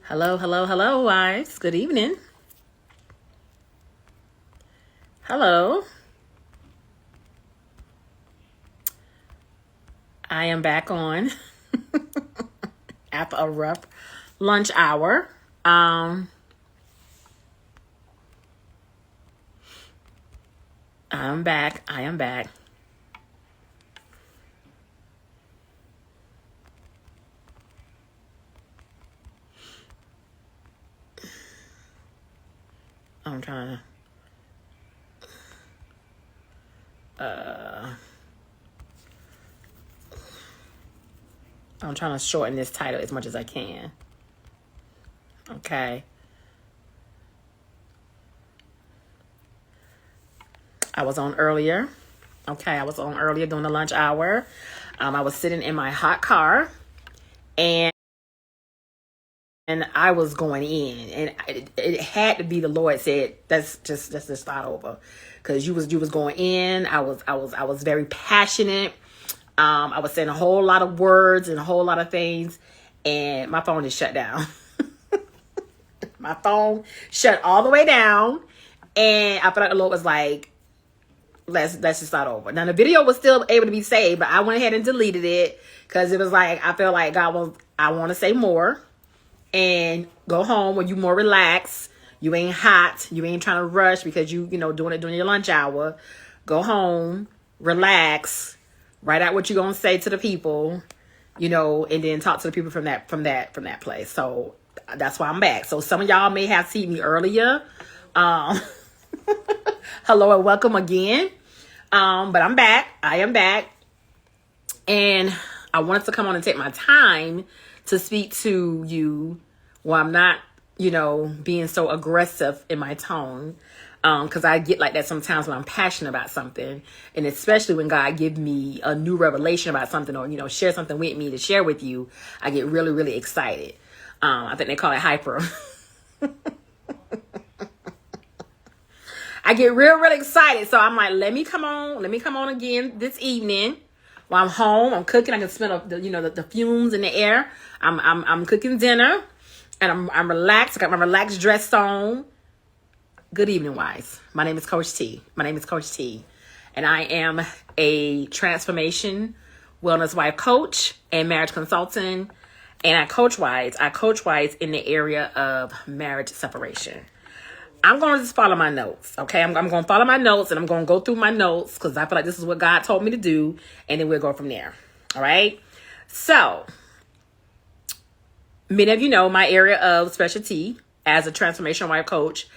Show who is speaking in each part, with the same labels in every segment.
Speaker 1: Hello, hello, hello, wives. Good evening. Hello. I am back on after a rough lunch hour. I'm back. I am back. I'm trying to shorten this title as much as I can. Okay. I was on earlier. Okay, I was on earlier during the lunch hour. I was sitting in my hot car, and I was going in, and it had to be the Lord said, let's just start over, because you was going in. I was very passionate. I was saying a whole lot of words and a whole lot of things, and my phone just shut down. My phone shut all the way down, and I felt like the Lord was like, let's just start over. Now the video was still able to be saved, but I went ahead and deleted it because it was like I felt like I want to say more and go home when you more relaxed. You ain't hot. You ain't trying to rush because you doing it during your lunch hour. Go home, relax, write out what you're gonna say to the people, and then talk to the people from that place. So that's why I'm back. So some of y'all may have seen me earlier. Hello and welcome again. But I'm back. I am back. And I wanted to come on and take my time to speak to you while I'm not, being so aggressive in my tone. Because I get like that sometimes when I'm passionate about something. And especially when God gives me a new revelation about something or, share something with me to share with you, I get really, really excited. I think they call it hyper. I get real excited. So I'm like, let me come on again this evening while I'm home. I'm cooking. I can smell the fumes in the air. I'm cooking dinner and I'm relaxed. I got my relaxed dress on. Good evening, wives. My name is Coach T. And I am a transformation wellness wife coach and marriage consultant. And I coach wives in the area of marriage separation. I'm going to just follow my notes, okay? I'm going to follow my notes, and I'm going to go through my notes because I feel like this is what God told me to do, and then we'll go from there, all right? So, many of you know my area of specialty as a transformational wife coach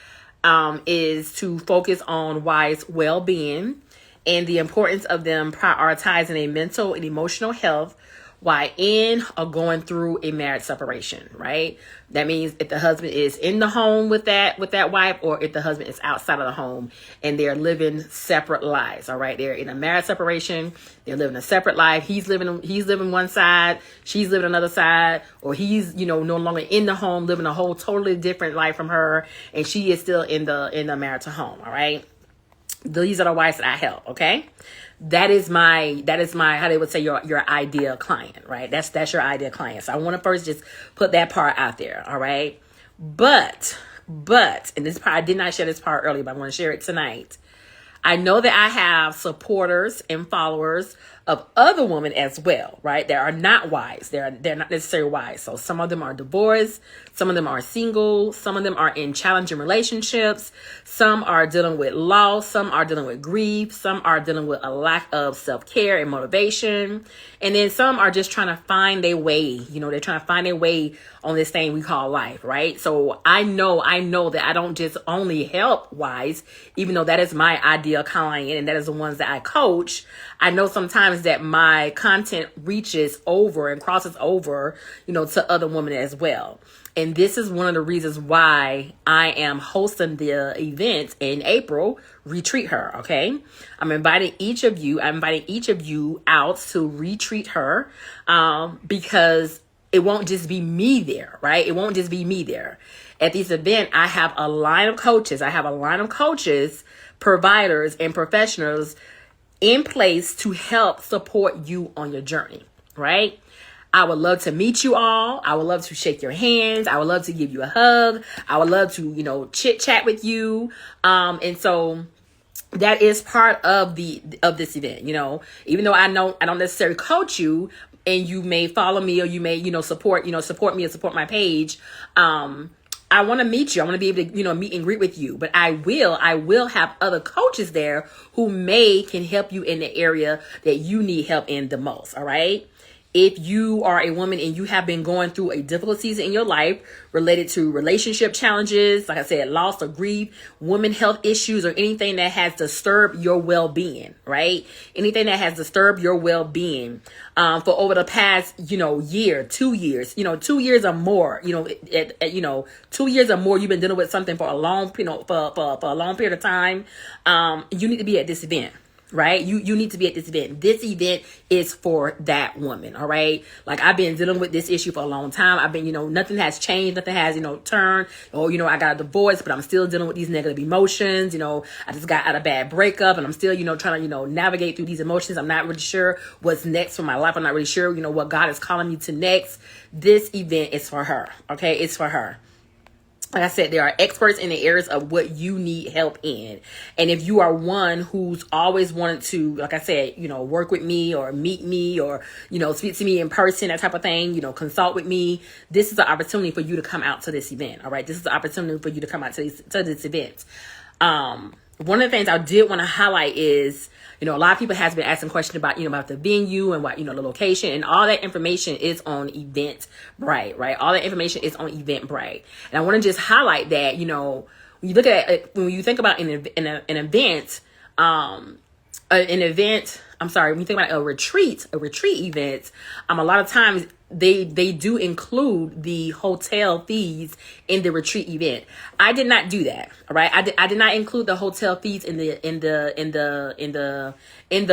Speaker 1: is to focus on wives' well-being and the importance of them prioritizing a mental and emotional health while in or going through a marriage separation, right? That means if the husband is in the home with that wife, or if the husband is outside of the home and they're living separate lives, all right? They're in a marriage separation, they're living a separate life. He's living one side, she's living another side, or he's, no longer in the home, living a whole totally different life from her, and she is still in the marital home, all right? These are the wives that I help, okay? That is my, how they would say, your ideal client, right? That's your ideal client. So I want to first just put that part out there, all right? But, and this part, I did not share this part earlier, but I want to share it tonight. I know that I have supporters and followers of other women as well, right? They are not wives. They're not necessarily wives. So some of them are divorced. Some of them are single. Some of them are in challenging relationships. Some are dealing with loss. Some are dealing with grief. Some are dealing with a lack of self-care and motivation. And then some are just trying to find their way. They're trying to find their way on this thing we call life, right? So I know that I don't just only help wives, even though that is my ideal client and that is the ones that I coach. I know sometimes that my content reaches over and crosses over, to other women as well. And this is one of the reasons why I am hosting the event in April, Retreat Her, okay? I'm inviting each of you out to retreat her because it won't just be me there, right? It won't just be me there. At this event, I have a line of coaches, providers, and professionals in place to help support you on your journey, right? I would love to meet you all. I would love to shake your hands. I would love to give you a hug. I would love to, chit chat with you. And so that is part of this event, even though I don't necessarily coach you, and you may follow me, or you may, support me or support my page. I want to meet you. I want to be able to, meet and greet with you, but I will have other coaches there who can help you in the area that you need help in the most. All right. If you are a woman and you have been going through a difficult season in your life related to relationship challenges, like I said, loss or grief, women health issues, or anything that has disturbed your well-being, right? Anything that has disturbed your well-being for over the past, year, 2 years, 2 years or more, 2 years or more, you've been dealing with something for a long, for a long period of time. You need to be at this event. Right? You need to be at this event. This event is for that woman. All right. Like, I've been dealing with this issue for a long time. I've been, nothing has changed. Nothing has, turned. Or, I got a divorce, but I'm still dealing with these negative emotions. I just got out of a bad breakup, and I'm still, trying to, navigate through these emotions. I'm not really sure what's next for my life. I'm not really sure, what God is calling me to next. This event is for her. Okay. It's for her. Like I said, there are experts in the areas of what you need help in. And if you are one who's always wanted to, like I said, work with me or meet me or, speak to me in person, that type of thing, consult with me, this is an opportunity for you to come out to this event. All right. This is an opportunity for you to come out to this event. One of the things I did want to highlight is, a lot of people has been asking questions about, about the venue and what, the location, and all that information is on Eventbrite, right? All that information is on Eventbrite. And I want to just highlight that, when you look at it, when you think about an event, when you think about a retreat event, a lot of times they do include the hotel fees in the retreat event. I did not do that. All right. I did not include the hotel fees in the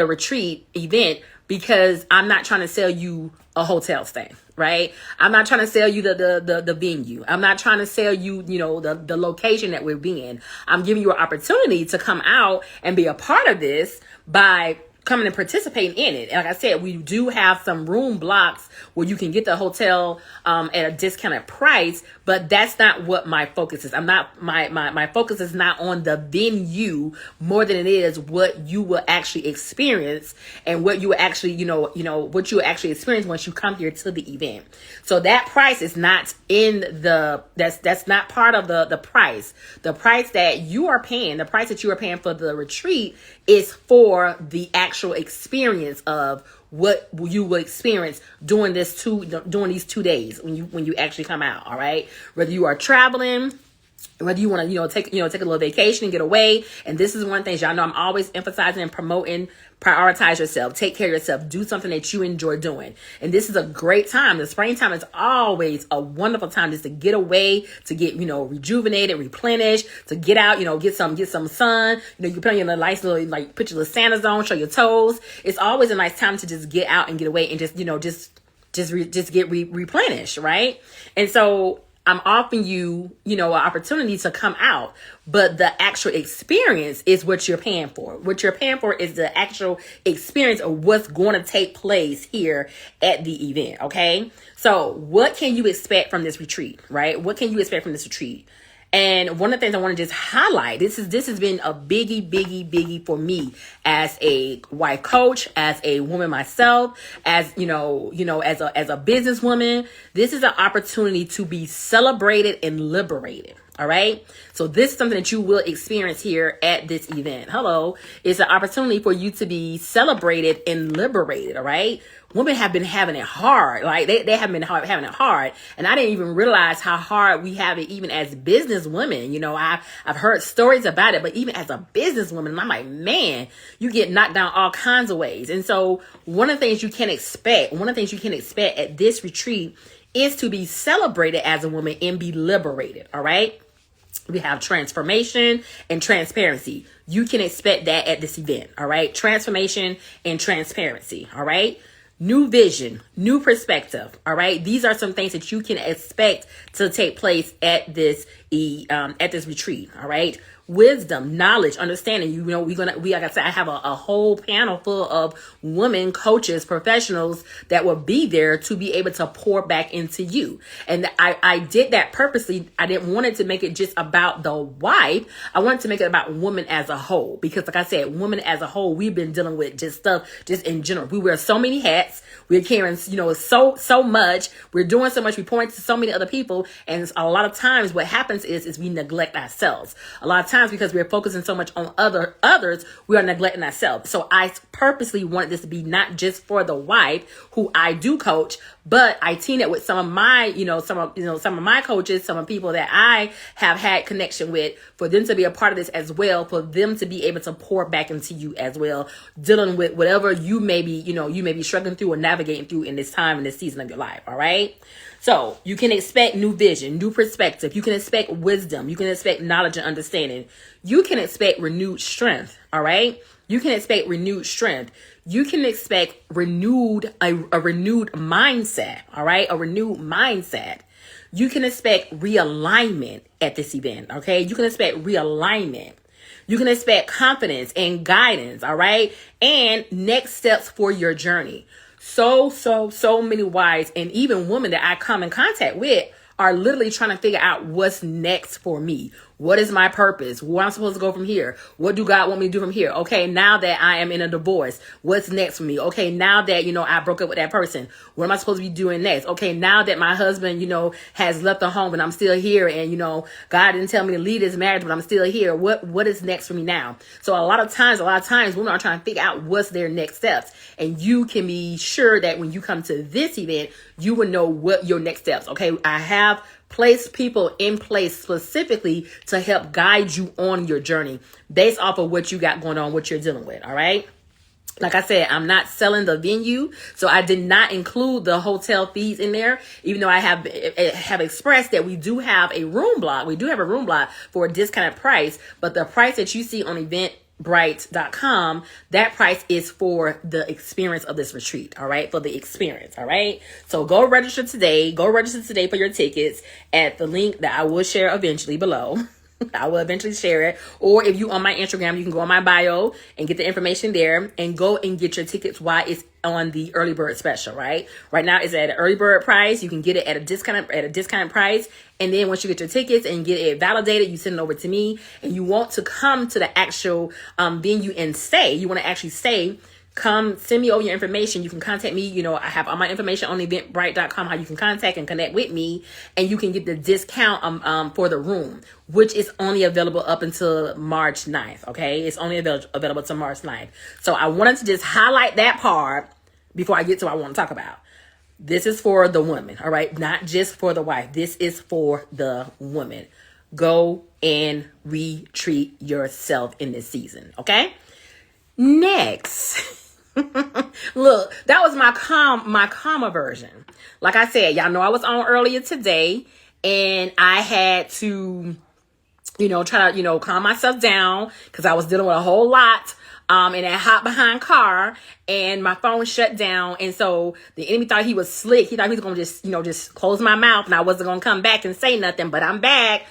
Speaker 1: retreat event, because I'm not trying to sell you a hotel stay, right? I'm not trying to sell you the venue. I'm not trying to sell you, the location that we're being. I'm giving you an opportunity to come out and be a part of this by coming and participating in it. And like I said, we do have some room blocks where you can get the hotel at a discounted price, but that's not what my focus is. My focus is not on the venue more than it is what you will actually experience and what you will actually, what you will actually experience once you come here to the event. So that price is not that's not part of the price. The price that you are paying, the price that you are paying for the retreat is for the actual experience of what you will experience during these 2 days when you actually come out. All right. Whether you are traveling, whether you want to, take a little vacation and get away. And this is one thing, y'all know I'm always emphasizing and promoting: prioritize yourself, take care of yourself, do something that you enjoy doing. And this is a great time. The springtime is always a wonderful time just to get away, to get, rejuvenated, replenished, to get out, get some sun. You put on your nice little, put your little Santas on, show your toes. It's always a nice time to just get out and get away and just, just get replenished. Right. And so I'm offering you, an opportunity to come out, but the actual experience is what you're paying for. What you're paying for is the actual experience of what's going to take place here at the event. Okay. So what can you expect from this retreat, right? What can you expect from this retreat? And one of the things I want to just highlight, this has been a biggie for me as a wife coach, as a woman myself, as as a businesswoman. This is an opportunity to be celebrated and liberated. All right. So this is something that you will experience here at this event. Hello. It's an opportunity for you to be celebrated and liberated. All right. Women have been having it hard. Like they have been having it hard. And I didn't even realize how hard we have it even as business women. I've heard stories about it, but even as a business woman, I'm like, man, you get knocked down all kinds of ways. And so one of the things you can expect at this retreat is to be celebrated as a woman and be liberated. All right. We have transformation and transparency. You can expect that at this event. All right. Transformation and transparency. All right. New vision, new perspective. All right. These are some things that you can expect to take place at this retreat. All right. wisdom, knowledge, understanding. You know, like I said, I have a whole panel full of women coaches, professionals that will be there to be able to pour back into you. And I did that purposely. I didn't want it to make it just about the wife. I wanted to make it about women as a whole, because like I said, women as a whole, we've been dealing with just stuff just in general. We wear so many hats. We're carrying, so much. We're doing so much. We point to so many other people. And a lot of times what happens is we neglect ourselves. A lot of times, because we're focusing so much on others, we are neglecting ourselves. So I purposely wanted this to be not just for the wife, who I do coach, but I team it with some of my, some of my coaches, some of the people that I have had connection with, for them to be a part of this as well, for them to be able to pour back into you as well, dealing with whatever you may be struggling through or navigating through in this time, in this season of your life. All right. So you can expect new vision, new perspective. You can expect wisdom. You can expect knowledge and understanding. You can expect renewed strength. All right. You can expect renewed strength. You can expect a renewed mindset. All right. A renewed mindset. You can expect realignment at this event. Okay. You can expect realignment. You can expect confidence and guidance. All right. And next steps for your journey. So many wives and even women that I come in contact with are literally trying to figure out what's next for me. What is my purpose? Where I'm supposed to go from here? What do God want me to do from here? Okay, now that I am in a divorce, what's next for me? Okay, now that, I broke up with that person, what am I supposed to be doing next? Okay, now that my husband, has left the home and I'm still here, and, God didn't tell me to leave this marriage, but I'm still here. What is next for me now? So a lot of times, women are trying to figure out what's their next steps. And you can be sure that when you come to this event, you will know what your next steps. Okay, I have place people in place specifically to help guide you on your journey based off of what you got going on, what you're dealing with. All right. Like I said, I'm not selling the venue, so I did not include the hotel fees in there, even though I have expressed that we do have a room block. We do have a room block for a discounted price, but the price that you see on eventbrite.com, that price is for the experience of this retreat. All right. For the experience. All right. So go register today. Go register today for your tickets at the link that I will share eventually below. I will eventually share it. Or if you on my Instagram, you can go on my bio and get the information there and go and get your tickets while it's on the early bird special, right? Right now it's at an early bird price. You can get it at a discounted price. And then once you get your tickets and get it validated, you send it over to me, and you want to come to the actual venue and stay. You want to actually stay. Come send me over your information. You can contact me. I have all my information on eventbrite.com, how you can contact and connect with me, and you can get the discount for the room, which is only available up until March 9th. Okay. It's only available to March 9th. So I wanted to just highlight that part before I get to what I want to talk about. This is for the woman. All right. Not just for the wife. This is for the woman. Go and retreat yourself in this season. Okay. Next. Look, that was my calmer version. Like I said, y'all know I was on earlier today, and I had to, try to, calm myself down because I was dealing with a whole lot in that hot behind car, and my phone shut down. And so the enemy thought he was slick. He thought he was going to just close my mouth, and I wasn't going to come back and say nothing, but I'm back.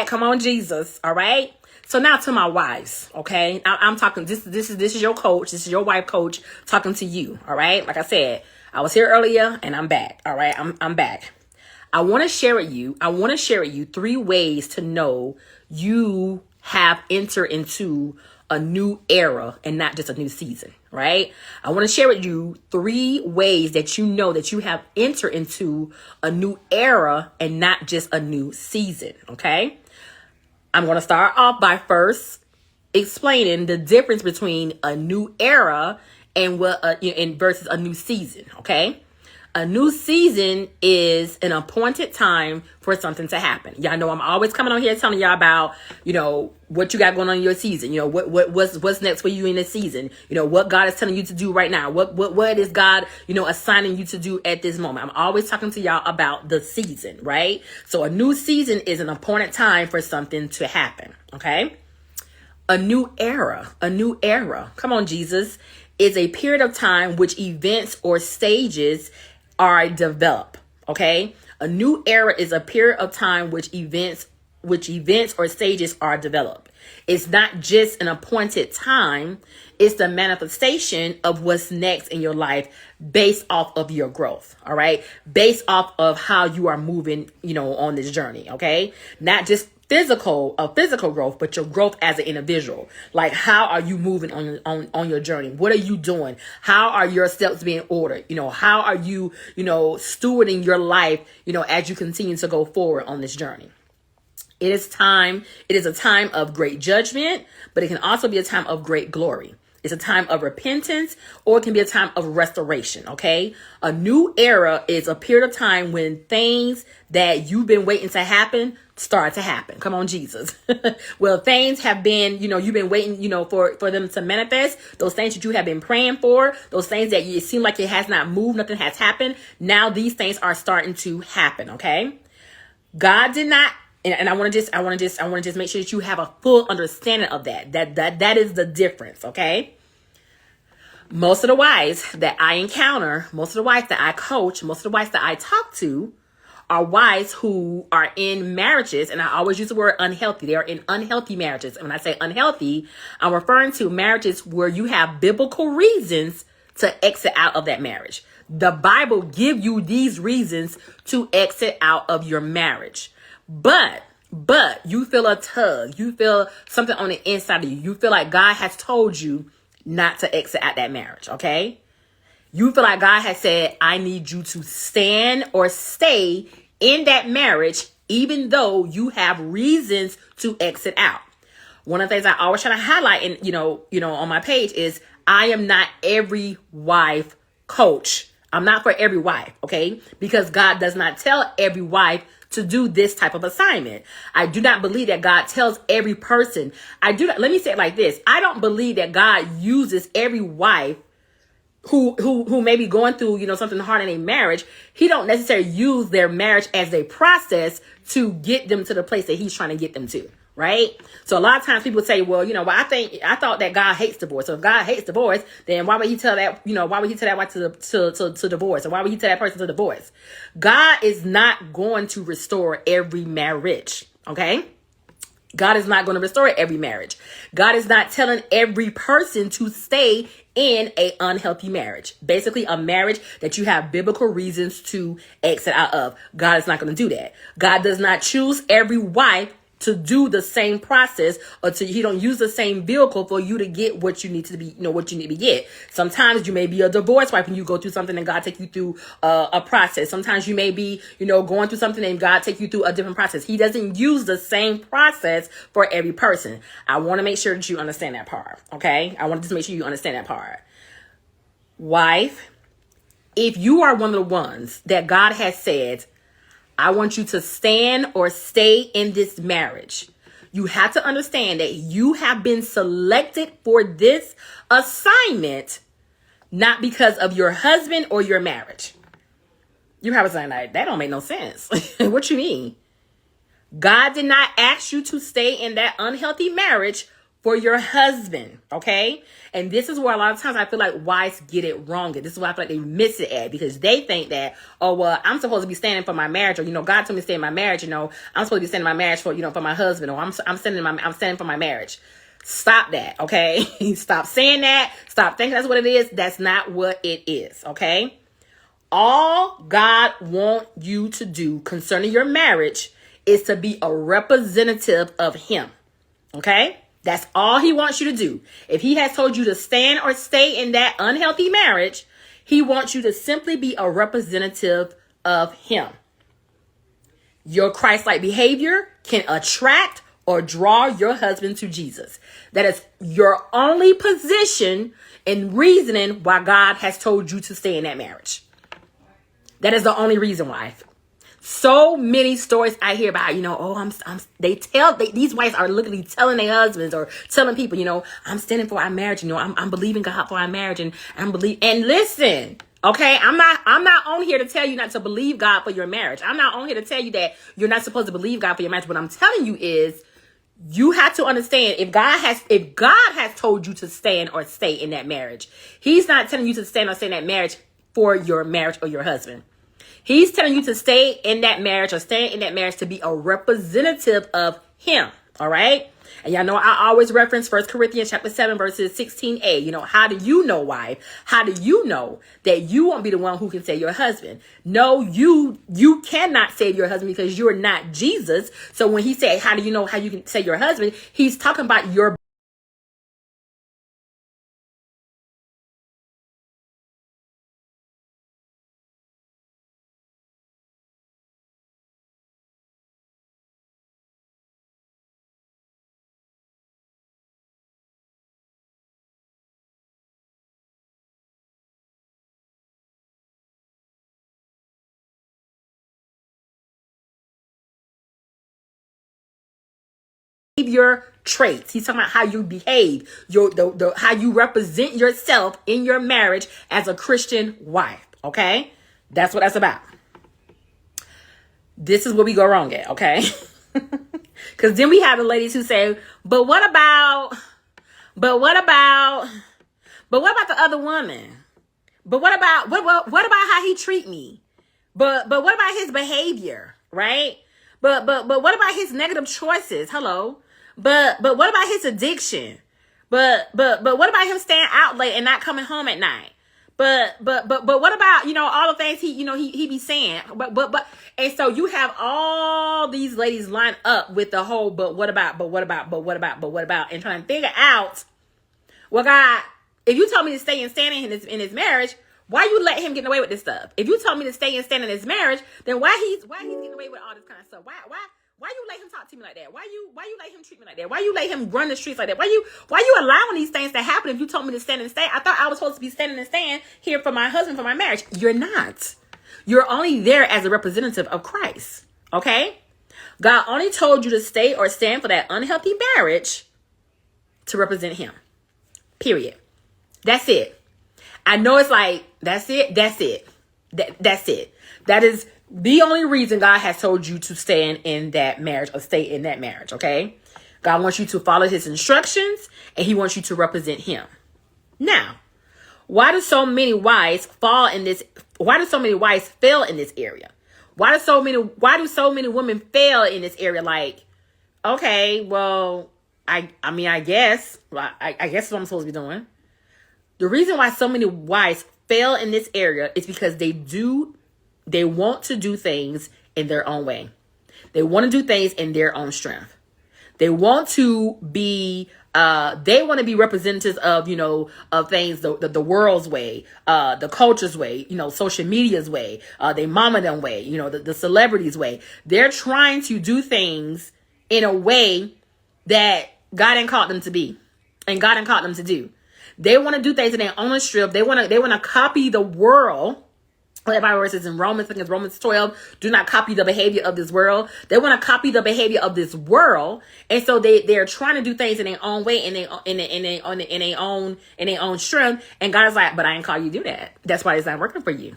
Speaker 1: Come on, Jesus. All right. So now to my wives, okay? I'm talking, this is your coach. This is your wife coach talking to you, all right? Like I said, I was here earlier and I'm back, all right? I'm back. I want to share with you 3 ways to know you have entered into a new era and not just a new season, right? I want to share with you 3 ways that you know that you have entered into a new era and not just a new season, okay? I'm going to start off by first explaining the difference between a new era and versus a new season. Okay. A new season is an appointed time for something to happen. Y'all know I'm always coming on here telling y'all about, what you got going on in your season. What's next for you in this season. What God is telling you to do right now. What is God, assigning you to do at this moment. I'm always talking to y'all about the season, right? So a new season is an appointed time for something to happen. Okay. A new era. Come on, Jesus. Is a period of time which events or stages are developed. Okay. A new era is a period of time which events which events or stages are developed. It's not just an appointed time. It's the manifestation of what's next in your life based off of your growth. All right. Based off of how you are moving, on this journey. Okay. Not just physical growth, but your growth as an individual. Like, how are you moving on your journey? What are you doing? How are your steps being ordered? How are you, stewarding your life, as you continue to go forward on this journey? It is a time of great judgment, but it can also be a time of great glory. It's a time of repentance, or it can be a time of restoration. Okay. A new era is a period of time when things that you've been waiting to happen start to happen. Come on, Jesus. Well, things have been, you've been waiting, for them to manifest. Those things that you have been praying for, those things that it seem like it has not moved, nothing has happened. Now these things are starting to happen. Okay. God did not. And I want to just make sure that you have a full understanding of that. That is the difference. Okay. Most of the wives that I encounter, most of the wives that I coach, most of the wives that I talk to are wives who are in marriages. And I always use the word unhealthy. They are in unhealthy marriages. And when I say unhealthy, I'm referring to marriages where you have biblical reasons to exit out of that marriage. The Bible gives you these reasons to exit out of your marriage. But you feel a tug. You feel something on the inside of you. You feel like God has told you not to exit out that marriage. Okay. You feel like God has said, I need you to stand or stay in that marriage, even though you have reasons to exit out. One of the things I always try to highlight and, on my page is I am not every wife coach. I'm not for every wife. Okay. Because God does not tell every wife to do this type of assignment. I do not believe that God tells every person. Let me say it like this. I don't believe that God uses every wife who may be going through, something hard in a marriage. He don't necessarily use their marriage as a process to get them to the place that he's trying to get them to. Right. So a lot of times people say, well, I thought that God hates divorce. So if God hates divorce, then why would he tell that, why would he tell that wife to divorce? Or why would he tell that person to divorce? God is not going to restore every marriage. Okay. God is not going to restore every marriage. God is not telling every person to stay in a unhealthy marriage. Basically a marriage that you have biblical reasons to exit out of. God is not going to do that. God does not choose every wife to do the same process, or he don't use the same vehicle for you to get what you need to be, what you need to get. Sometimes you may be a divorce wife and you go through something and God take you through a process. Sometimes you may be, going through something and God take you through a different process. He doesn't use the same process for every person. I want to make sure that you understand that part. Okay. I want to just make sure you understand that part. Wife, if you are one of the ones that God has said, I want you to stand or stay in this marriage, you have to understand that you have been selected for this assignment, not because of your husband or your marriage. You have a saying like, that don't make no sense. What you mean? God did not ask you to stay in that unhealthy marriage for your husband. Okay. And this is where a lot of times I feel like wives get it wrong. And this is why I feel like they miss it at, because they think that, oh, well, I'm supposed to be standing for my marriage, or, God told me to stay in my marriage. I'm supposed to be standing in my marriage for, for my husband, or I'm standing for my marriage. Stop that. Okay. Stop saying that. Stop thinking that's what it is. That's not what it is. Okay. All God wants you to do concerning your marriage is to be a representative of him. Okay. That's all he wants you to do. If he has told you to stand or stay in that unhealthy marriage, he wants you to simply be a representative of him. Your Christ-like behavior can attract or draw your husband to Jesus. That is your only position and reasoning why God has told you to stay in that marriage. That is the only reason why. So many stories I hear about, these wives are literally telling their husbands or telling people, I'm standing for our marriage. I'm believing God for our marriage, and and listen, okay, I'm not on here to tell you not to believe God for your marriage. I'm not on here to tell you that you're not supposed to believe God for your marriage. What I'm telling you is you have to understand, if God has told you to stand or stay in that marriage, he's not telling you to stand or stay in that marriage for your marriage or your husband. He's telling you to stay in that marriage or stay in that marriage to be a representative of him. All right. And y'all know I always reference 1 Corinthians chapter 7, verses 16a. You know, how do you know, wife? How do you know that you won't be the one who can save your husband? No, you cannot save your husband because you're not Jesus. So when he said, how do you know how you can save your husband? He's talking about your behavior traits. He's talking about how you behave, how you represent yourself in your marriage as a Christian wife. Okay, that's what that's about. This is where we go wrong at. Okay, because then we have the ladies who say, but what about the other woman? But what about how he treat me? But what about his behavior, right? But what about his negative choices? Hello. But what about his addiction? But what about him staying out late and not coming home at night? But what about, all the things he be saying? But and so you have all these ladies line up with the whole but what about and trying to figure out, well, God, if you told me to stay and stand in his marriage, why you let him get away with this stuff? If you told me to stay and stand in his marriage, then why he's getting away with all this kind of stuff? Why you let him talk to me like that? Why you let him treat me like that? Why you let him run the streets like that? Why you allowing these things to happen if you told me to stand and stay? I thought I was supposed to be standing and stand here for my husband, for my marriage. You're not. You're only there as a representative of Christ. Okay? God only told you to stay or stand for that unhealthy marriage to represent him. Period. That's it. I know it's like, that's it. That's it. That's it. That is the only reason God has told you to stand in that marriage or stay in that marriage. Okay. God wants you to follow his instructions and he wants you to represent him. Now, why do so many wives fail in this area? Why do so many women fail in this area? Like, okay, well, I guess that's what I'm supposed to be doing. The reason why so many wives fail in this area is because they want to do things in their own way. They want to do things in their own strength. They want to be representatives of, of things, the world's way, the culture's way, social media's way, their mama them way, the celebrities way. They're trying to do things in a way that God ain't called them to be and God ain't called them to do. They want to do things in their own strip. They want to copy the world. The Bible says in Romans 12, do not copy the behavior of this world. They want to copy the behavior of this world. And so they're trying to do things in their own way, in their own strength. And God's like, but I ain't call you to do that. That's why it's not working for you.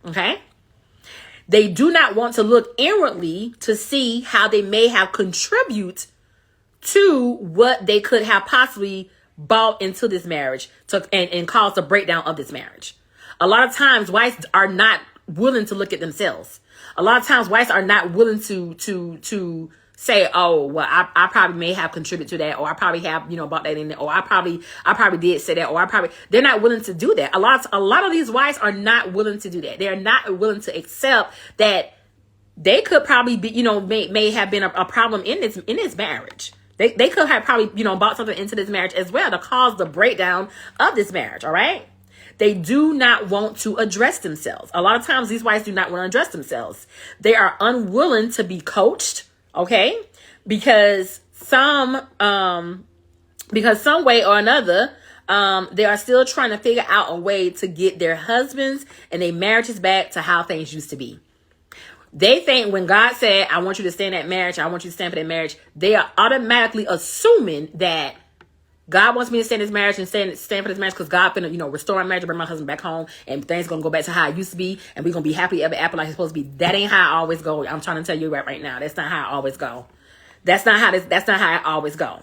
Speaker 1: Okay. They do not want to look inwardly to see how they may have contribute to what they could have possibly bought into this marriage and caused a breakdown of this marriage. A lot of times wives are not willing to look at themselves. A lot of times wives are not willing to say, oh, well, I probably may have contributed to that, or I probably have, bought that in there, or I probably did say that, or they're not willing to do that. A lot of these wives are not willing to do that. They're not willing to accept that they could probably be, may have been a problem in this marriage. They could have probably, bought something into this marriage as well to cause the breakdown of this marriage. All right. They do not want to address themselves. A lot of times these wives do not want to address themselves. They are unwilling to be coached. Okay. Because some way or another, they are still trying to figure out a way to get their husbands and their marriages back to how things used to be. They think when God said, I want you to stay in that marriage, I want you to stand for that marriage, they are automatically assuming that God wants me to stay in this marriage and stand for this marriage because God finna, restore my marriage, bring my husband back home, and things gonna go back to how it used to be, and we're gonna be happy ever after like it's supposed to be. That ain't how I always go. I'm trying to tell you right now. That's not how I always go. That's not how I always go.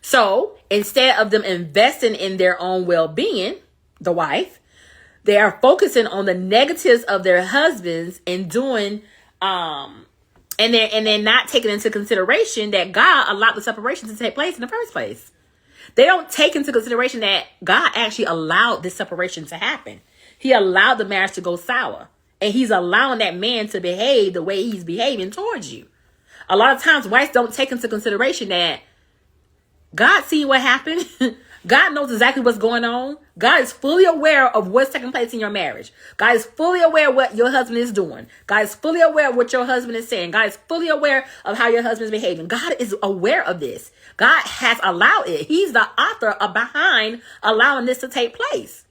Speaker 1: So instead of them investing in their own well-being, the wife, They are focusing on the negatives of their husbands and doing, and they're not taking into consideration that God allowed the separation to take place in the first place. They don't take into consideration that God actually allowed this separation to happen. He allowed the marriage to go sour. And he's allowing that man to behave the way he's behaving towards you. A lot of times, wives don't take into consideration that God sees what happened. God knows exactly what's going on. God is fully aware of what's taking place in your marriage. God is fully aware of what your husband is doing. God is fully aware of what your husband is saying. God is fully aware of how your husband is behaving. God is aware of this. God has allowed it. He's the author behind allowing this to take place.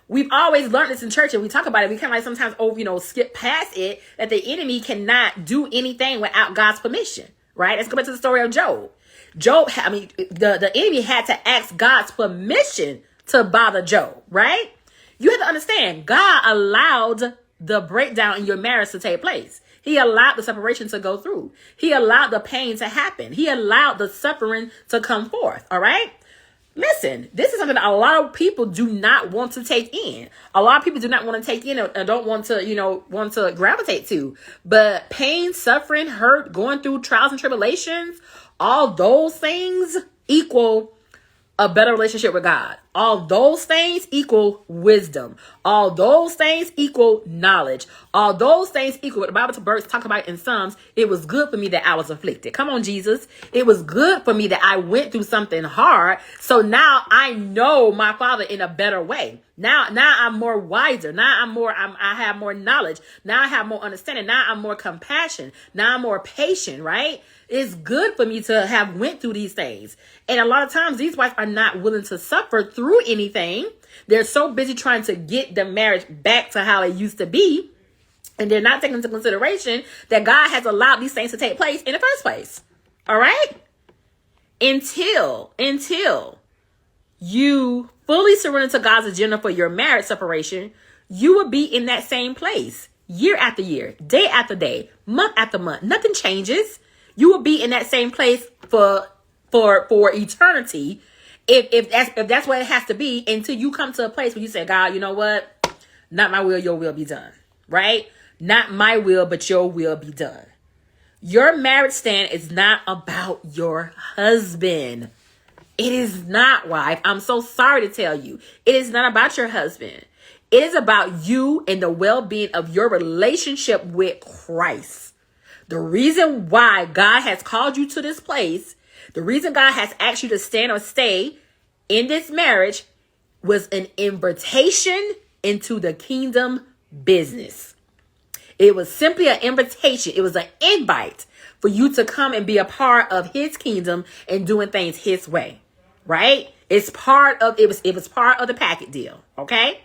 Speaker 1: We've always learned this in church, and we talk about it. We kind of like sometimes skip past it, that the enemy cannot do anything without God's permission, right? Let's go back to the story of Job. The enemy had to ask God's permission to bother Job, right? You have to understand, God allowed the breakdown in your marriage to take place. He allowed the separation to go through. He allowed the pain to happen. He allowed the suffering to come forth, all right? Listen, this is something that a lot of people do not want to take in. A lot of people do not want to take in and don't want to gravitate to. But pain, suffering, hurt, going through trials and tribulations, all those things equal a better relationship with God. All those things equal wisdom. All those things equal knowledge. All those things equal what the Bible talks about in Psalms. It was good for me that I was afflicted. Come on, Jesus. It was good for me that I went through something hard. So now I know my Father in a better way. Now I'm more wiser. Now I have more knowledge. Now I have more understanding. Now I'm more compassion. Now I'm more patient, right? It's good for me to have went through these things. And a lot of times these wives are not willing to suffer through anything. They're so busy trying to get the marriage back to how it used to be. And they're not taking into consideration that God has allowed these things to take place in the first place. All right? Until you fully surrender to God's agenda for your marriage separation, you will be in that same place year after year, day after day, month after month. Nothing changes. You will be in that same place for eternity if that's what it has to be, until you come to a place where you say, God, you know what? Not my will, your will be done. Right? Not my will, but your will be done. Your marriage stand is not about your husband. It is not, wife. I'm so sorry to tell you. It is not about your husband. It is about you and the well-being of your relationship with Christ. The reason why God has called you to this place, the reason God has asked you to stand or stay in this marriage, was an invitation into the kingdom business. It was simply an invitation. It was an invite for you to come and be a part of his kingdom and doing things his way, right? It was part of the packet deal, okay?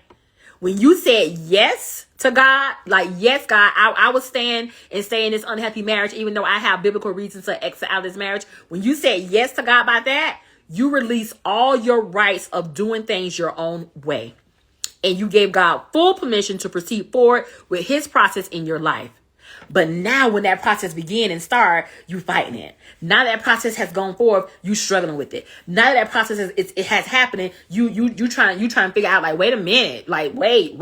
Speaker 1: When you said yes to God, like, yes, God, I will stand and stay in this unhealthy marriage, even though I have biblical reasons to exit out of this marriage. When you said yes to God by that, you release all your rights of doing things your own way. And you gave God full permission to proceed forward with his process in your life. But now when that process began and started, you fighting it. Now that process has gone forth, you struggling with it. Now that process it has happened, you trying to figure out, like, wait a minute, like, wait,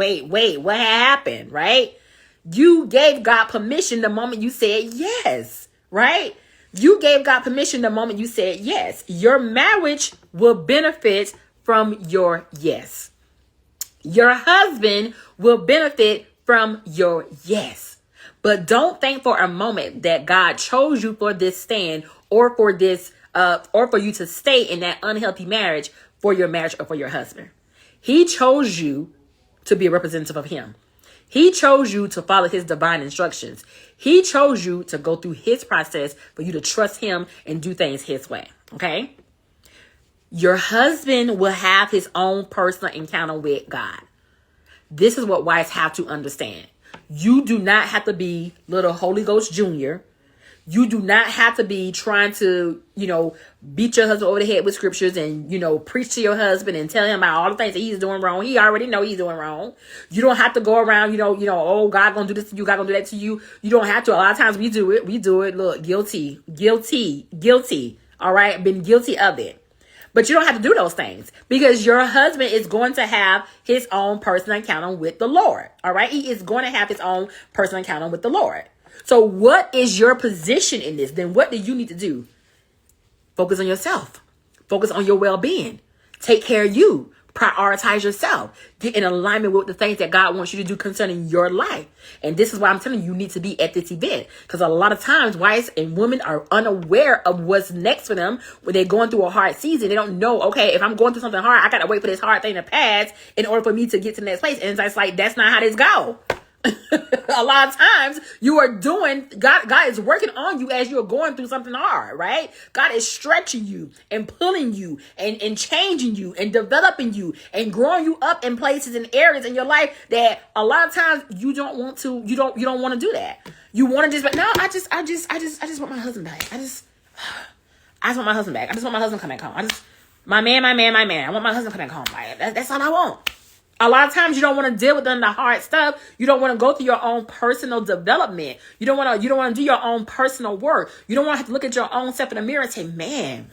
Speaker 1: what happened, right? You gave God permission the moment you said yes, right? You gave God permission the moment you said yes. Your marriage will benefit from your yes. Your husband will benefit from your yes. But don't think for a moment that God chose you for this stand or for this or for you to stay in that unhealthy marriage for your marriage or for your husband. He chose you to be a representative of him. He chose you to follow his divine instructions. He chose you to go through his process for you to trust him and do things his way. Okay? Your husband will have his own personal encounter with God. This is what wives have to understand. You do not have to be little Holy Ghost Jr. You do not have to be trying to, beat your husband over the head with scriptures and, preach to your husband and tell him about all the things that he's doing wrong. He already know he's doing wrong. You don't have to go around, oh, God gonna do this to you. God gonna do that to you. You don't have to. A lot of times we do it. Look, guilty. All right. Been guilty of it. But you don't have to do those things because your husband is going to have his own personal encounter with the Lord. All right. He is going to have his own personal encounter with the Lord. So what is your position in this? Then what do you need to do? Focus on yourself. Focus on your well-being. Take care of you. Prioritize yourself. Get in alignment with the things that God wants you to do concerning your life. And this is why I'm telling you, you need to be at this event. Because a lot of times, wives and women are unaware of what's next for them when they're going through a hard season. They don't know, okay, if I'm going through something hard, I got to wait for this hard thing to pass in order for me to get to the next place. And it's like, that's not how this go. A lot of times you are doing, God is working on you as you're going through something hard, right? God is stretching you and pulling you and changing you and developing you and growing you up in places and areas in your life that a lot of times you don't want to, you don't want to do that. You want to just, but no, I just want my husband back. I just want my husband back. I just want my husband to come back home. My man. I want my husband to come back home. Like, that's all I want. A lot of times you don't want to deal with the hard stuff. You don't want to go through your own personal development. You don't want to do your own personal work. You don't want to have to look at your own self in the mirror and say, man,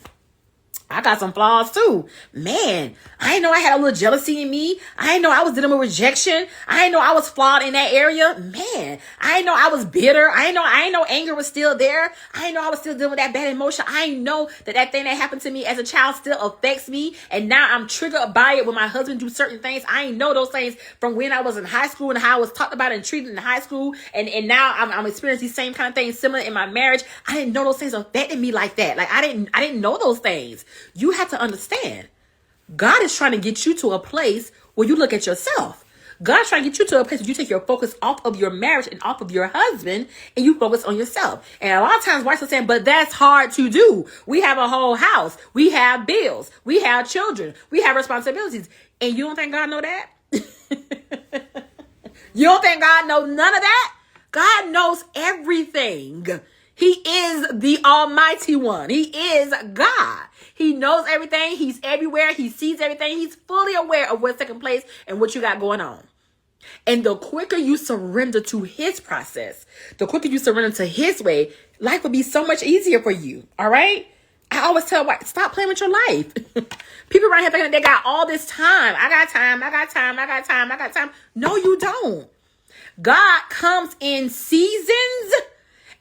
Speaker 1: I got some flaws too. Man, I didn't know I had a little jealousy in me. I didn't know I was dealing with rejection. I didn't know I was flawed in that area. Man, I didn't know I was bitter. I didn't know anger was still there. I didn't know I was still dealing with that bad emotion. I didn't know that thing that happened to me as a child still affects me. And now I'm triggered by it when my husband do certain things. I didn't know those things from when I was in high school and how I was talked about and treated in high school. And now I'm experiencing these same kind of things similar in my marriage. I didn't know those things affected me like that. Like I didn't know those things. You have to understand, God is trying to get you to a place where you look at yourself. God's trying to get you to a place where you take your focus off of your marriage and off of your husband and you focus on yourself. And a lot of times wives are saying, but that's hard to do. We have a whole house. We have bills. We have children. We have responsibilities. And you don't think God know that? You don't think God knows none of that? God knows everything. He is the Almighty One. He is God. He knows everything. He's everywhere. He sees everything. He's fully aware of what's taking place and what you got going on. And the quicker you surrender to his process, the quicker you surrender to his way, life will be so much easier for you. All right? I always tell wives, stop playing with your life. People around here thinking they got all this time. I got time. No, you don't. God comes in seasons.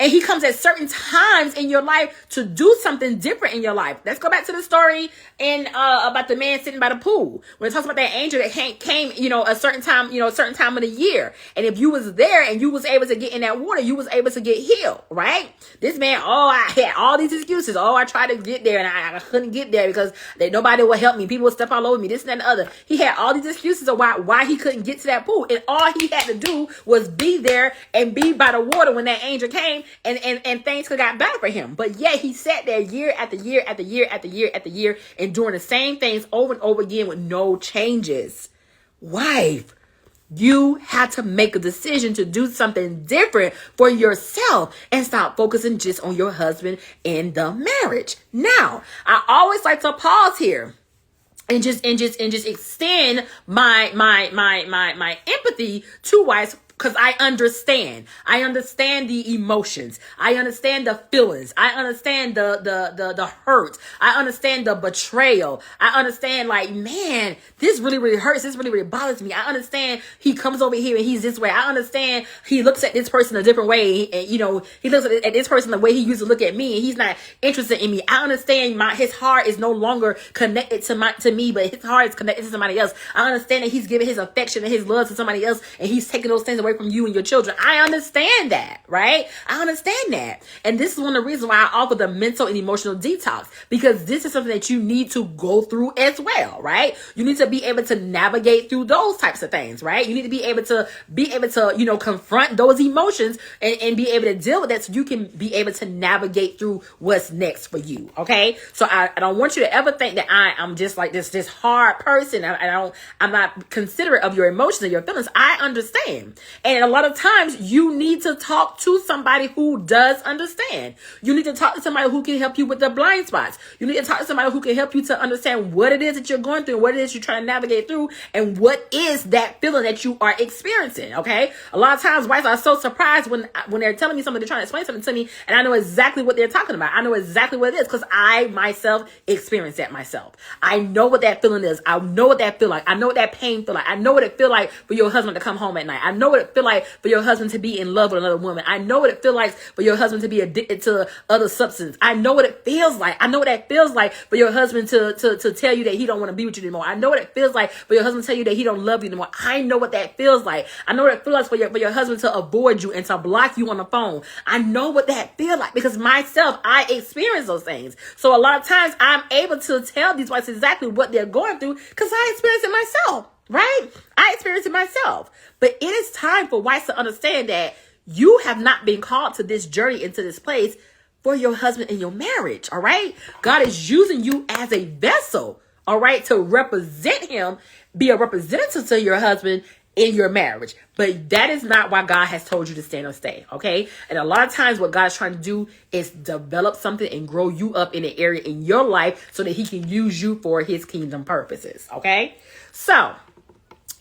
Speaker 1: And he comes at certain times in your life to do something different in your life. Let's go back to the story about the man sitting by the pool. When it talks about that angel that came, a certain time of the year. And if you was there and you was able to get in that water, you was able to get healed, right? This man, I had all these excuses. I tried to get there and I couldn't get there because nobody would help me. People would step all over me, this and that and the other. He had all these excuses of why he couldn't get to that pool. And all he had to do was be there and be by the water when that angel came. And things could got better for him. But yet he sat there year after year after year after year after year and doing the same things over and over again with no changes. Wife, you had to make a decision to do something different for yourself and stop focusing just on your husband and the marriage. Now, I always like to pause here and just extend my empathy to wives. Because I understand the emotions. I understand the feelings. I understand the hurt. I understand the betrayal. I understand man, this really, really hurts. This really, really bothers me. I understand he comes over here and he's this way. I understand he looks at this person a different way. And, he looks at this person the way he used to look at me and he's not interested in me. I understand his heart is no longer connected to me, but his heart is connected to somebody else. I understand that he's giving his affection and his love to somebody else and he's taking those things away from you and your children. I understand that, right? I understand that. And this is one of the reasons why I offer the mental and emotional detox, because this is something that you need to go through as well, right? You need to be able to navigate through those types of things, right? You need to be able to confront those emotions and be able to deal with that so you can be able to navigate through what's next for you, okay? So I don't want you to ever think that I'm just like this hard person. I'm not considerate of your emotions and your feelings. I understand. And a lot of times you need to talk to somebody who does understand. You need to talk to somebody who can help you with the blind spots. You need to talk to somebody who can help you to understand what it is that you're going through, what it is you're trying to navigate through, and what is that feeling that you are experiencing. Okay. A lot of times wives are so surprised when they're telling me something, they're trying to explain something to me, and I know exactly what they're talking about. I know exactly what it is because I myself experienced that myself. I know what that feeling is. I know what that feel like. I know what that pain feel like. I know what it feel like for your husband to come home at night. I know what it feel like for your husband to be in love with another woman. I know what it feel like for your husband to be addicted to other substances. I know what it feels like. I know what that feels like for your husband to tell you that he don't want to be with you anymore. I know what it feels like for your husband to tell you that he don't love you anymore. I know what that feels like. I know what it feels like for your husband to avoid you and to block you on the phone. I know what that feels like because myself, I experience those things. So a lot of times I'm able to tell these wives exactly what they're going through because I experienced it myself, right? I experienced it myself. But it is time for wives to understand that you have not been called to this journey, into this place for your husband in your marriage, all right? God is using you as a vessel, all right, to represent him, be a representative to your husband in your marriage. But that is not why God has told you to stand or stay, okay? And a lot of times what God's trying to do is develop something and grow you up in an area in your life so that he can use you for his kingdom purposes, okay? So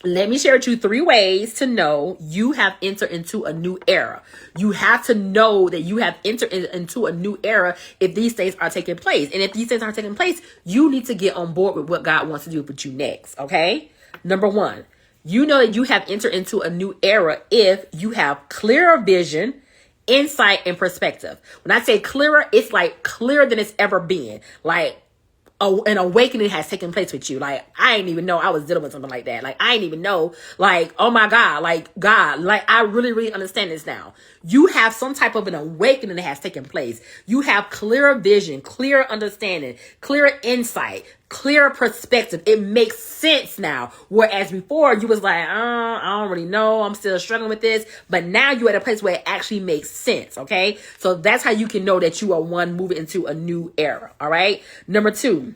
Speaker 1: let me share with you 3 ways to know you have entered into a new era. You have to know that you have entered into a new era if these things are taking place. And if these things are taking place, you need to get on board with what God wants to do with you next, okay? Number 1, you know that you have entered into a new era if you have clearer vision, insight, and perspective. When I say clearer, it's like clearer than it's ever been. Like, an awakening has taken place with you. Like, I didn't even know I was dealing with something like that. Like, I didn't even know, like, oh my God, like, God, like, I really, really understand this now. You have some type of an awakening that has taken place. You have clearer vision, clearer understanding, clearer insight, clearer perspective. It makes sense now. Whereas before you was like, I don't really know. I'm still struggling with this. But now you're at a place where it actually makes sense. Okay. So that's how you can know that you are one moving into a new era. All right. Number 2,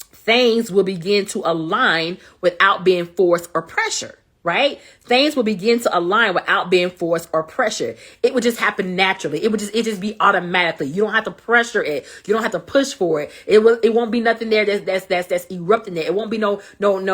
Speaker 1: things will begin to align without being forced or pressure. Right? Things will begin to align without being forced or pressure. It would just happen naturally. It just be automatically. You don't have to pressure it. You don't have to push for it. It won't be nothing there that's erupting there. It won't be no what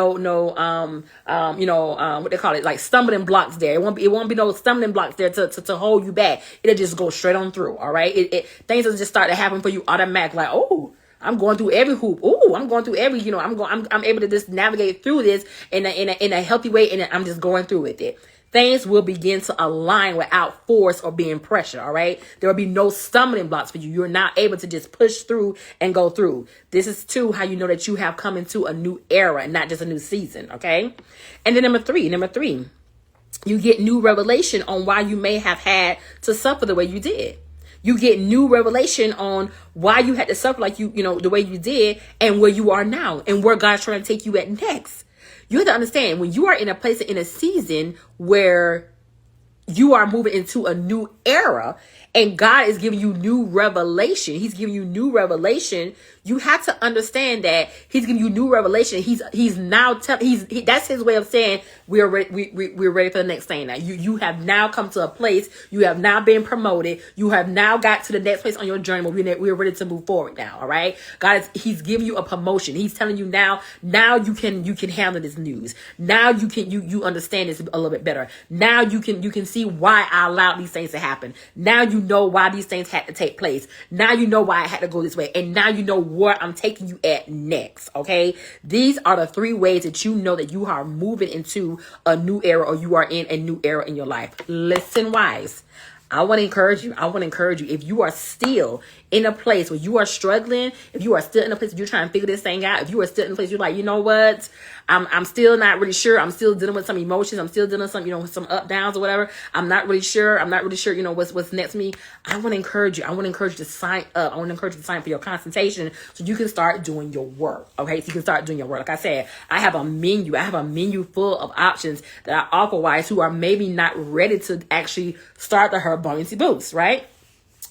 Speaker 1: they call it, like stumbling blocks there. It won't be no stumbling blocks there to hold you back. It'll just go straight on through. All right. Things will just start to happen for you automatically. Like, oh, I'm going through every hoop. Oh, I'm going through every, I'm able to just navigate through this in a healthy way. And I'm just going through with it. Things will begin to align without force or being pressure. All right. There will be no stumbling blocks for you. You're not able to just push through and go through. This is too how you know that you have come into a new era and not just a new season. Okay. And then number three, you get new revelation on why you may have had to suffer the way you did. You get new revelation on why you had to suffer like the way you did and where you are now and where God's trying to take you at next. You have to understand when you are in a place, in a season where you are moving into a new era and God is giving you new revelation. He's giving you new revelation. You have to understand that he's giving you new revelation. He's now that's his way of saying we're ready, we're ready for the next thing. Now you have now come to a place. You have now been promoted. You have now got to the next place on your journey where we're ready to move forward now. All right, he's giving you a promotion. He's telling you now you can handle this news. Now you understand this a little bit better. Now you can see why I allowed these things to happen. Now you know why these things had to take place. Now you know why I had to go this way, and now you know where I'm taking you at next. Okay, these are the 3 ways that you know that you are moving into a new era, or you are in a new era in your life. Listen, wives, I want to encourage you. If you are still in a place where you are struggling, if you are still in a place where you're trying to figure this thing out, if you are still in a place you're like, you know what, I'm still not really sure. I'm still dealing with some emotions. I'm still dealing with some, some up downs or whatever. I'm not really sure. What's next to me. I want to encourage you. I want to encourage you to sign up. I want to encourage you to sign up for your consultation so you can start doing your work. Okay. So you can start doing your work. Like I said, I have a menu full of options that I offer wives who are maybe not ready to actually start the Her Buoyancy Boost, right?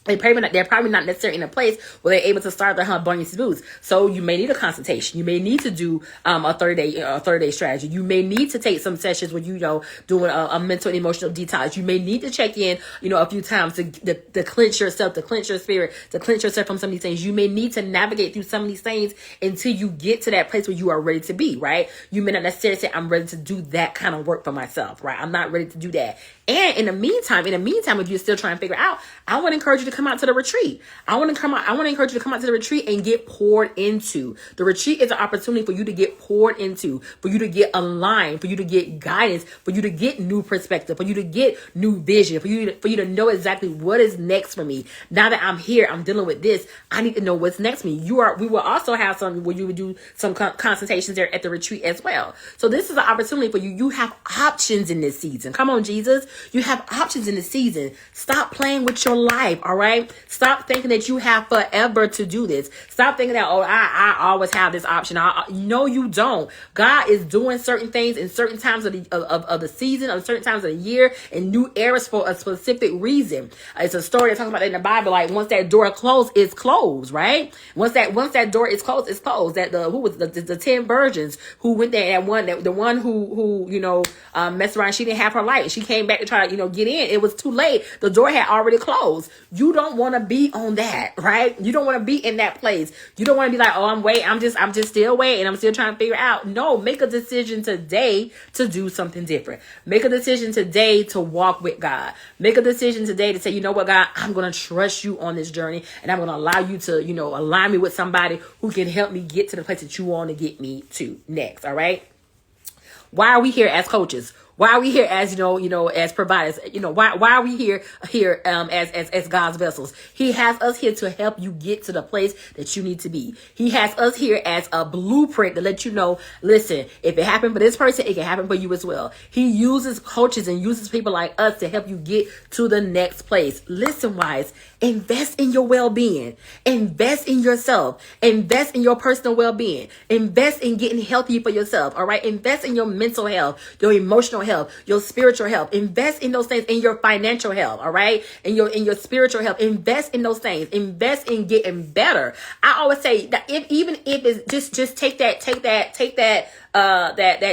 Speaker 1: They're probably not necessarily in a place where they're able to start their harmonious boost. So you may need a consultation. You may need to do a 30-day strategy. You may need to take some sessions where doing a mental and emotional detox. You may need to check in a few times to cleanse yourself, to cleanse your spirit, to cleanse yourself from some of these things. You may need to navigate through some of these things until you get to that place where you are ready to be, right? You may not necessarily say, I'm ready to do that kind of work for myself, right? I'm not ready to do that. And in the meantime, if you're still trying to figure out, I want to encourage you to come out to the retreat. I want to encourage you to come out to the retreat and get poured into. The retreat is an opportunity for you to get poured into, for you to get aligned, for you to get guidance, for you to get new perspective, for you to get new vision, for you to know exactly what is next for me. Now that I'm here, I'm dealing with this. I need to know what's next for me. We will also have some where you would do some consultations there at the retreat as well. So this is an opportunity for you. You have options in this season. Come on, Jesus. You have options in the season. Stop playing with your life, all right? Stop thinking that you have forever to do this. Stop thinking that, I always have this option. No, you don't. God is doing certain things in certain times of the season, or certain times of the year, and new eras for a specific reason. It's a story that talks about that in the Bible. Like, once that door closed, it's closed, right? Once that door is closed, it's closed. That the 10 virgins who went there, the one who messed around, she didn't have her light. She came back to try to get in. It was too late. The door had already closed. You don't want to be on that, right? You don't want to be in that place. You don't want to be like, I'm just still waiting. I'm still trying to figure out. No, make a decision today to do something different. Make a decision today to walk with God. Make a decision today to say, you know what, God, I'm going to trust you on this journey, and I'm going to allow you to, align me with somebody who can help me get to the place that you want to get me to next. All right. Why are we here as coaches? Why are we here as, as providers? Why are we here as God's vessels? He has us here to help you get to the place that you need to be. He has us here as a blueprint to let you know, listen, if it happened for this person, it can happen for you as well. He uses coaches and uses people like us to help you get to the next place. Listen, wise, invest in your well-being. Invest in yourself. Invest in your personal well-being. Invest in getting healthy for yourself. All right. Invest in your mental health, your emotional health, your spiritual health. Invest in those things, in your financial health. All right. In your spiritual health. Invest in those things. Invest in getting better. I always say that even if it's just take that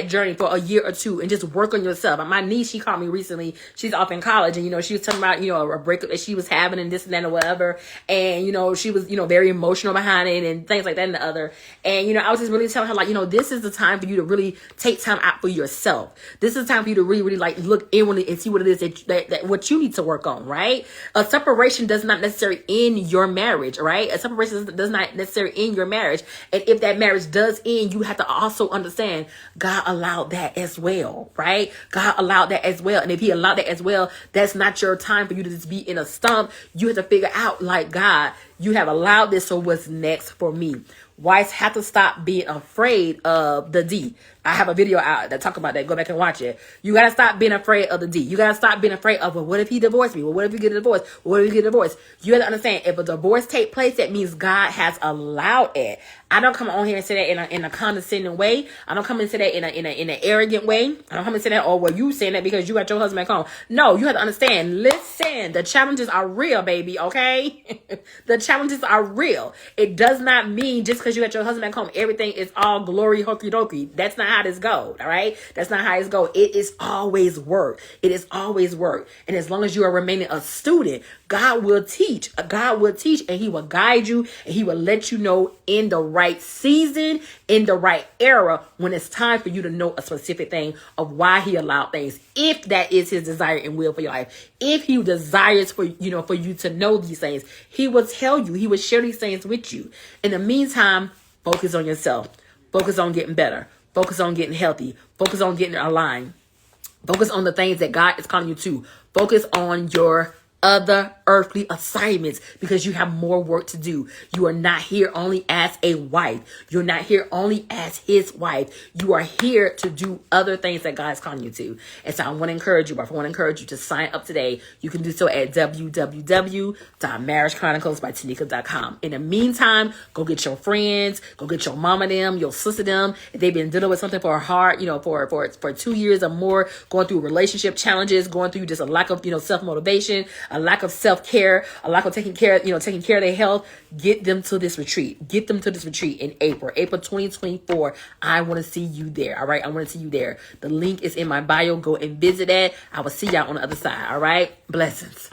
Speaker 1: journey for a year or two and just work on yourself. My niece, she called me recently. She's off in college, and she was talking about a breakup that she was having and this and that or whatever, and she was very emotional behind it and things like that and the other. And I was just really telling her, like, this is the time for you to really take time out for yourself. This is the time for you to really like look inwardly and see what it is that what you need to work on. Right? A separation does not necessarily end your marriage. Right? A separation does not necessarily end your marriage, and if that marriage does end, you have to also understand God allowed that as well, right? God allowed that as well. And if he allowed that as well, that's not your time for you to just be in a stump. You have to figure out, like, God, you have allowed this, so what's next for me? Wives have to stop being afraid of the D. I have a video out that talk about that. Go back and watch it. You got to stop being afraid of the D. You got to stop being afraid of, well, what if he divorced me? Well, what if we get a divorce? What if we get a divorce? You got to understand, if a divorce take place, that means God has allowed it. I don't come on here and say that in a condescending way. I don't come and say that in an arrogant way. I don't come and say that, well, you saying that because you got your husband back home. No, you have to understand. Listen, the challenges are real, baby. Okay, the challenges are real. It does not mean just because you got your husband back home, everything is all glory, hokey dokey. That's not how this goes. All right, that's not how it's go. It is always work. It is always work. And as long as you are remaining a student, God will teach. God will teach, and he will guide you, and he will let you know in the right season, in the right era, when it's time for you to know a specific thing of why he allowed things. If that is his desire and will for your life, if he desires for for you to know these things, he will tell you. He will share these things with you. In the meantime, focus on yourself. Focus on getting better. Focus on getting healthy. Focus on getting aligned. Focus on the things that God is calling you to. Focus on your other earthly assignments, because you have more work to do. You are not here only as a wife. You're not here only as his wife. You are here to do other things that God is calling you to. And so I want to encourage you, but I want to encourage you to sign up today. You can do so at www.marriagechroniclesbytanika.com. In the meantime, go get your friends, go get your mama them, your sister them. If they've been dealing with something for a hard, for 2 years or more, going through relationship challenges, going through just a lack of, self-motivation, a lack of self-care, a lack of taking care of their health, get them to this retreat. Get them to this retreat in April 2024. I want to see you there. All right. I want to see you there. The link is in my bio. Go and visit that. I will see y'all on the other side. All right. Blessings.